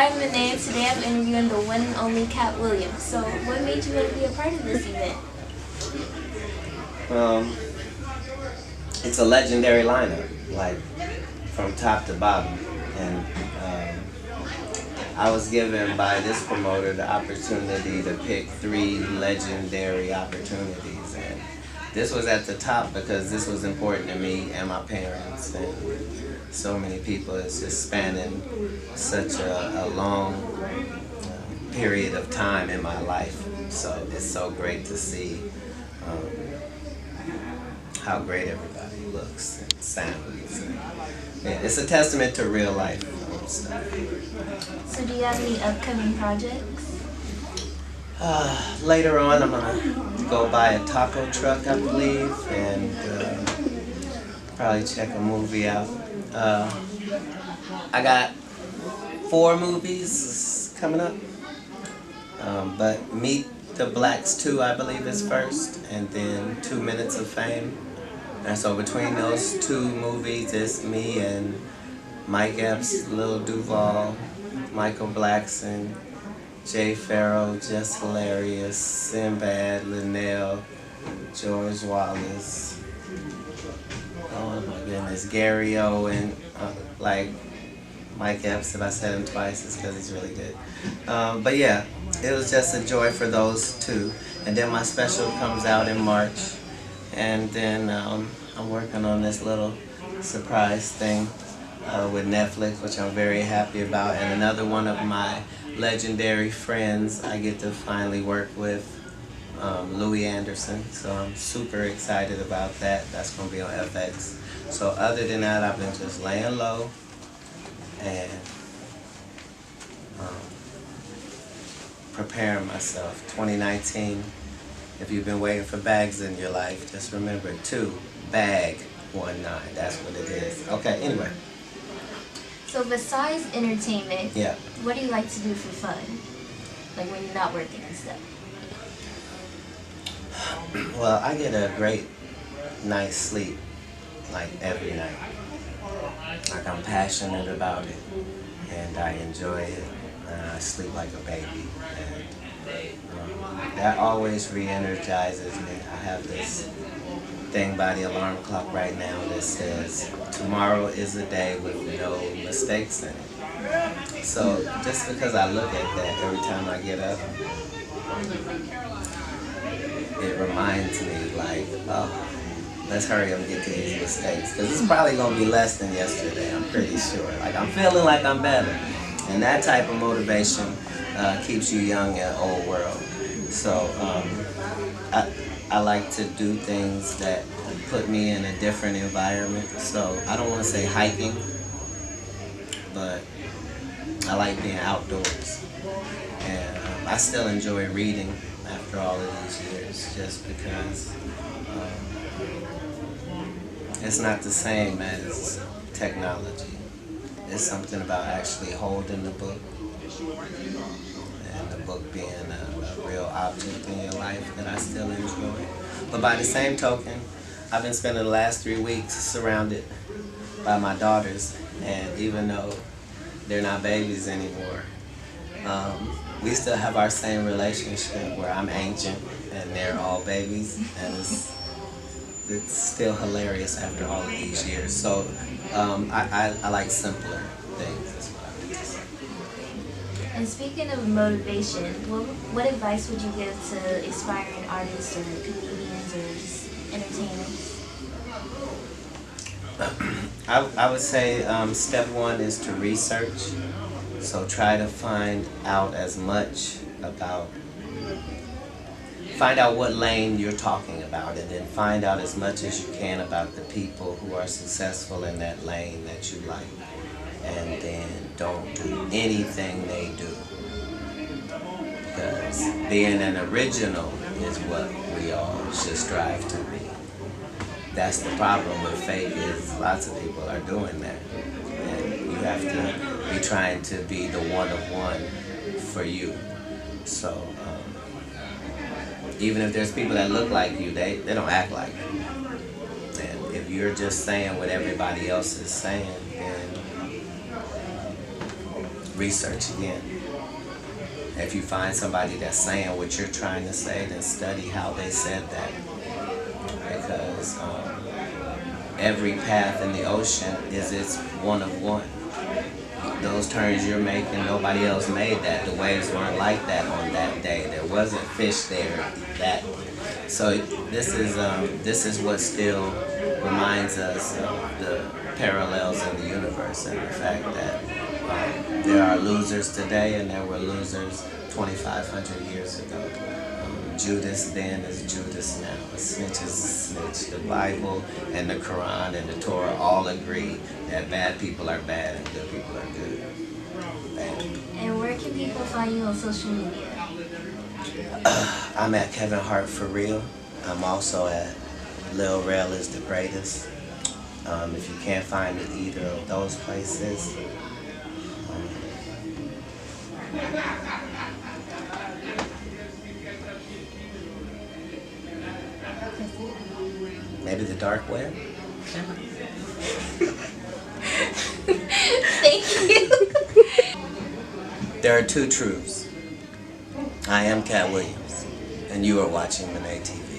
IMDB-Minay, and today I'm interviewing the one and only Katt Williams. So, what made you want to be a part of this event? It's a legendary lineup, like from top to bottom, and I was given by this promoter the opportunity to pick 3 legendary opportunities, and this was at the top because this was important to me and my parents and so many people. It's just spanning such a long period of time in my life, so it's so great to see how great everybody looks and sounds. And, yeah, it's a testament to real life stuff. So, do you have any upcoming projects? Later on, I'm gonna go buy a taco truck, I believe, and probably check a movie out. I got 4 movies coming up, but Meet the Blacks 2, I believe, is first, and then 2 Minutes of Fame. And so between those 2 movies, it's me and Mike Epps, Lil Duval, Michael Blackson, Jay Farrow, Just Hilarious, Sinbad, Linnell, George Wallace, oh my goodness, Gary Owen, like Mike Epps. If I said him twice, it's because he's really good. But yeah, it was just a joy for those 2. And then my special comes out in March. And then I'm working on this little surprise thing with Netflix, which I'm very happy about. And another one of my legendary friends I get to finally work with, Louis Anderson. So I'm super excited about that. That's going to be on FX. So other than that, I've been just laying low and preparing myself. 2019. If you've been waiting for bags in your life, just remember 2-bag-19. That's what it is. Okay, anyway. So, besides entertainment, Yeah. what do you like to do for fun? Like when you're not working and stuff? Well, I get a great night's sleep, like every night. Like I'm passionate about it, and I enjoy it, and I sleep like a baby. And that always re-energizes me. I have this thing by the alarm clock right now that says, tomorrow is a day with no mistakes in it. So just because I look at that every time I get up, it reminds me like, oh, let's hurry up and get to these mistakes. Because it's probably going to be less than yesterday, I'm pretty sure. Like I'm feeling like I'm better. And that type of motivation keeps you young in an old world. So I like to do things that put me in a different environment. So I don't want to say hiking, but I like being outdoors. And I still enjoy reading after all of these years, just because it's not the same as technology. It's something about actually holding the book, and the book being a real object in your life that I still enjoy. But by the same token, I've been spending the last 3 weeks surrounded by my daughters, and even though they're not babies anymore, we still have our same relationship where I'm ancient and they're all babies, and it's still hilarious after all of these years. So I like simpler things, is what I would say. And speaking of motivation, what advice would you give to aspiring artists or comedians or just entertainers? I would say step 1 is to research. So try to find out as much about, find out what lane you're talking about, and then find out as much as you can about the people who are successful in that lane that you like. And then don't do anything they do. Because being an original is what we all should strive to be. That's the problem with fake, is lots of people are doing that. And you have to be trying to be the one of one for you. So even if there's people that look like you, they don't act like you. And if you're just saying what everybody else is saying, then research again. If you find somebody that's saying what you're trying to say, then study how they said that. Because every path in the ocean is its one of one. Those turns you're making, nobody else made that. The waves weren't like that on that day. There wasn't fish there that. So this is what still reminds us of the parallels in the universe and the fact that there are losers today and there were losers 2,500 years ago. Judas then is Judas now. A snitch is a snitch. The Bible and the Quran and the Torah all agree that bad people are bad and good people are good. And where can people find you on social media? I'm at Kevin Hart for real. I'm also at Lil Rel is the greatest. If you can't find me either of those places, maybe the dark web. Thank you. There are two truths. I am Katt Williams, and you are watching Minay TV.